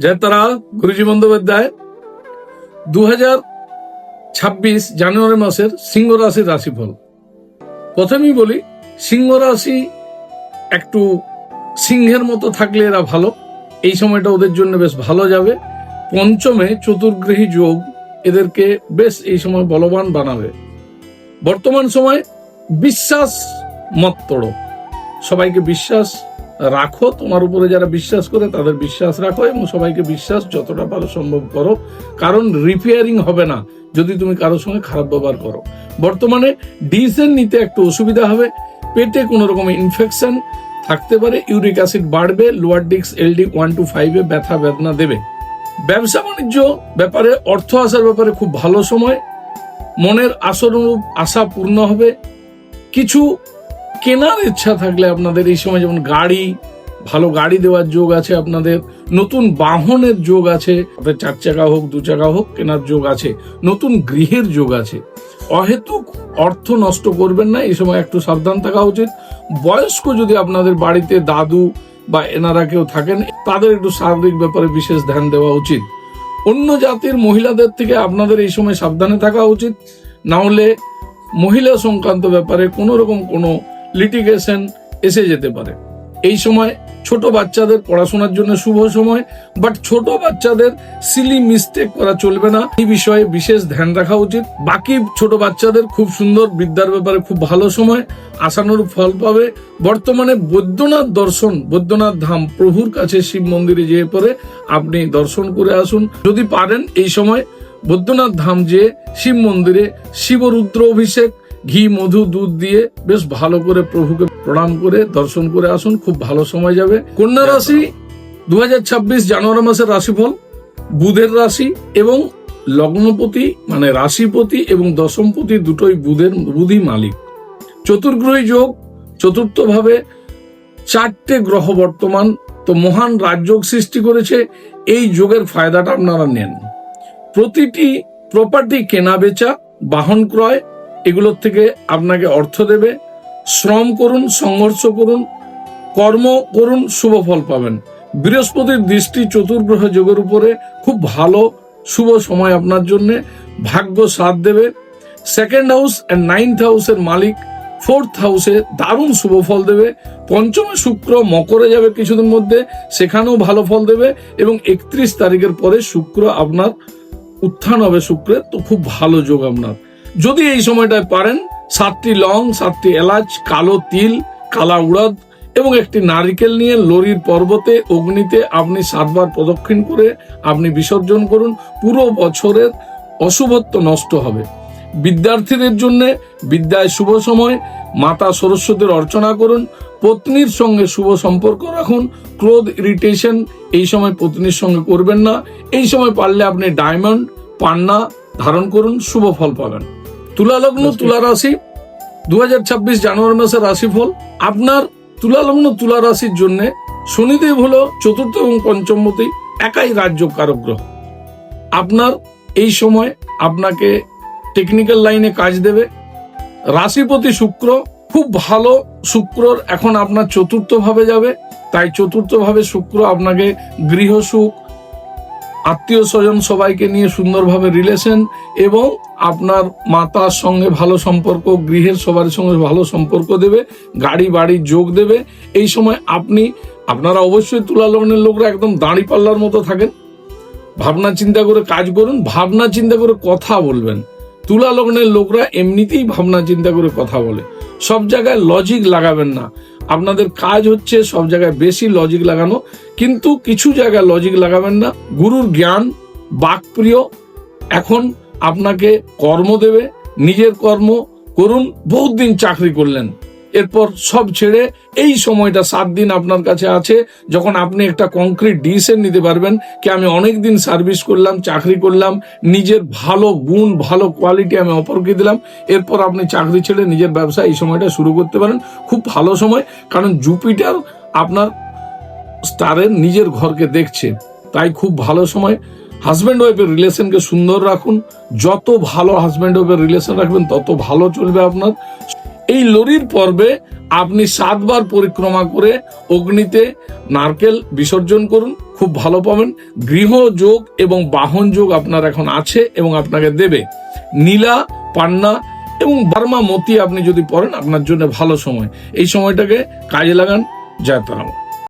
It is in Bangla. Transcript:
জয়তারা গুরুজি বন্দ্যোপাধ্যায় 2026 জানুয়ারি মাসের সিংহ রাশির রাশিফল। প্রথমেই বলি, সিংহ রাশি একটু সিংহের মতো থাকলে এরা ভালো, এই সময়টা ওদের জন্য বেশ ভালো যাবে। পঞ্চমে চতুর্গ্রহী যোগ এদেরকে বেশ এই সময় বলবান বানাবে। বর্তমান সময় বিশ্বাস মত তোড়ো, সবাইকে বিশ্বাস রাখো, তোমার উপরে যারা বিশ্বাস করে তাদের বিশ্বাস রাখো এবং সবাইকে বিশ্বাস যতটা পারো সম্ভব করো, কারণ রিপেয়ারিং হবে না যদি তুমি কারোর সঙ্গে খারাপ ব্যবহার করো। বর্তমানে ডিসিশন নিতে একটু অসুবিধা হবে, পেটে কোনো রকম ইনফেকশন থাকতে পারে, ইউরিক অ্যাসিড বাড়বে, লোয়ার ডিক্স LD 1 to 5 ব্যথা বেদনা দেবে। ব্যবসা বাণিজ্য ব্যাপারে, অর্থ আসার ব্যাপারে খুব ভালো সময়, মনের আশানুরূপ আশা পূর্ণ হবে। কিছু কেনার ইচ্ছা থাকলে আপনাদের এই সময়, যেমন গাড়ি, ভালো গাড়ি দেওয়ার যোগ আছে, আপনাদের নতুন বাহনের যোগ আছে, 4 চাকা হোক 2 চাকা হোক কেনার যোগ আছে, নতুন গৃহের যোগ আছে। অহেতুক অর্থ নষ্ট করবেন না, এই সময় একটু সাবধান থাকা উচিত। বয়স্ক যদি আপনাদের বাড়িতে দাদু বা এনারা কেউ থাকেন, তাদের একটু শারীরিক ব্যাপারে বিশেষ ধ্যান দেওয়া উচিত। অন্য জাতির মহিলাদের থেকে আপনাদের এই সময় সাবধানে থাকা উচিত, না হলে মহিলা সংক্রান্ত ব্যাপারে কোনো রকম কোনো লিটিগেশন এসে যেতে পারে। এই সময় ছোট বাচ্চাদের পড়াশোনার জন্য শুভ সময়, বাট ছোট বাচ্চাদের সিলি মিস্টেক করা চলবে না, এই বিষয়ে বিশেষ ধ্যান রাখা উচিত। বাকি ছোট বাচ্চাদের খুব সুন্দর, বিদ্যার ব্যাপারে খুব ভালো সময়, আশানুরূপ ফল পাবে। বর্তমানে বৈদ্যনাথ দর্শন, বৈদ্যনাথ ধাম, প্রভুর কাছে শিব মন্দিরে যেয়ে পরে আপনি দর্শন করে আসুন। যদি পারেন এই সময় বৈদ্যনাথ ধাম যেয়ে শিব মন্দিরে শিবরুদ্র অভিষেক, ঘি মধু দুধ দিয়ে বেশ ভালো করে প্রভুকে প্রণাম করে দর্শন করে আসুন, খুব ভালো সময় যাবে। কন্যা রাশি 2026 জানুয়ারি মাসের রাশিফল। বুধের রাশি এবং লগ্নপতি মানে রাশিপতি এবং দশমপতি দুটোই বুধই মালিক। চতুর্গ্রহী যোগ, চতুর্থ ভাবে 4টে গ্রহ বর্তমান তো মহান রাজযোগ সৃষ্টি করেছে। এই যোগের ফায়দাটা আপনারা নেন। প্রতিটি প্রপার্টি কেনা বেচা, বাহন ক্রয়, এগুলোর থেকে আপনাকে অর্থ দেবে। শ্রম করুন, সংঘর্ষ করুন, কর্ম করুন, শুভ ফল পাবেন। বৃহস্পতির দৃষ্টি চতুর্গ্রহ যোগের উপরে, খুব ভালো শুভ সময় আপনার জন্য, ভাগ্য সাথ দেবে। সেকেন্ড হাউস এন্ড 9th হাউসের মালিক 4th হাউসে দারুণ শুভ ফল দেবে। পঞ্চমে শুক্র মকরে যাবে কিছুদিন মধ্যে, সেখানেও ভালো ফল দেবে এবং 31 তারিখের পরে শুক্র আপনার উত্থান হবে শুক্রের, তো খুব ভালো যোগ আপনার। যদি এই সময়টায় পারেন 7টি লং, 7টি এলাচ, কালো তিল, কালা উড়দ এবং একটি নারিকেল নিয়ে লরির পর্বতে অগ্নিতে আপনি 7 বার প্রদক্ষিণ করে আপনি বিসর্জন করুন, পুরো বছরের অশুভত্ব নষ্ট হবে। বিদ্যার্থীদের জন্য বিদ্যায় শুভ সময়, মাতা সরস্বতীর অর্চনা করুন, পত্নীর সঙ্গে শুভ সম্পর্ক রাখুন। ক্রোধ, ইরিটেশন এই সময় পত্নীর সঙ্গে করবেন না। এই সময় পারলে আপনি ডায়মন্ড, পান্না ধারণ করুন, শুভ ফল পাবেন। তুলা লগ্ন, তুলা রাশি 2026 জানুয়ারি মাসের রাশিফল। আপনার তুলা লগ্ন, তুলা রাশির জন্য শনিদেব হলো চতুর্থ এবং পঞ্চমপতি, একাই রাজযোগ কারক গ্রহ। আপনার এই সময় আপনাকে টেকনিক্যাল লাইনে কাজ দেবে। রাশিপতি শুক্র খুব ভালো, শুক্রর এখন আপনার চতুর্থ ভাবে যাবে, তাই চতুর্থ ভাবে শুক্র আপনাকে গৃহ সুখ, আত্মীয় স্বজন সবাইকে নিয়ে সুন্দরভাবে রিলেশন এবং আপনার মাতার সঙ্গে ভালো সম্পর্ক, গৃহের সবার সঙ্গে ভালো সম্পর্ক দেবে, গাড়ি বাড়ির যোগ দেবে। এই সময় আপনারা অবশ্যই তুলা লগ্নের লোকরা একদম দাঁড়ি পাল্লার মতো থাকেন, ভাবনা চিন্তা করে কাজ করুন, ভাবনা চিন্তা করে কথা বলবেন। তুলা লগ্নের লোকরা এমনিতেই ভাবনা চিন্তা করে কথা বলে, সব জায়গায় লজিক লাগাবেন না। আপনাদের কাজ হচ্ছে সব জায়গায় বেশি লজিক লাগানো, কিন্তু কিছু জায়গায় লজিক লাগাবেন না। গুরুর জ্ঞান, বাকপ্রিয় এখন আপনাকে কর্ম দেবে, নিজের কর্ম করুন। বহুত দিন চাকরি করলেন, এরপর সব ছেড়ে এই সময়টা 7 দিন আপনার কাছে আছে, যখন আপনি একটা কংক্রিট ডিসিশন নিতে পারবেন কি আমি অনেক দিন সার্ভিস করলাম, চাকরি করলাম, নিজের ভালো গুণ, ভালো কোয়ালিটি আমি অপরকে দিলাম, এরপর আপনি চাকরি ছেড়ে নিজের ব্যবসা এই সময়টা শুরু করতে পারেন। খুব ভালো সময়, কারণ জুপিটার আপনার স্টারের নিজের ঘরকে দেখছে, তাই খুব ভালো সময়। হাজব্যান্ড ওয়াইফের রিলেশনকে সুন্দর রাখুন, যত ভালো হাজব্যান্ড ওয়াইফের রিলেশন রাখবেন তত ভালো চলবে আপনার। এই লরির পর্বে আপনি 7 বার পরিক্রমা করে অগ্নিতে নারকেল বিসর্জন করুন, খুব ভালো পাবেন। গৃহ যোগ এবং বাহন যোগ আপনার এখন আছে এবং আপনাকে দেবে। নীলা, পান্না এবং বার্মা মতি আপনি যদি পড়েন আপনার জন্য ভালো সময়, এই সময়টাকে কাজে লাগান। জয় তারা।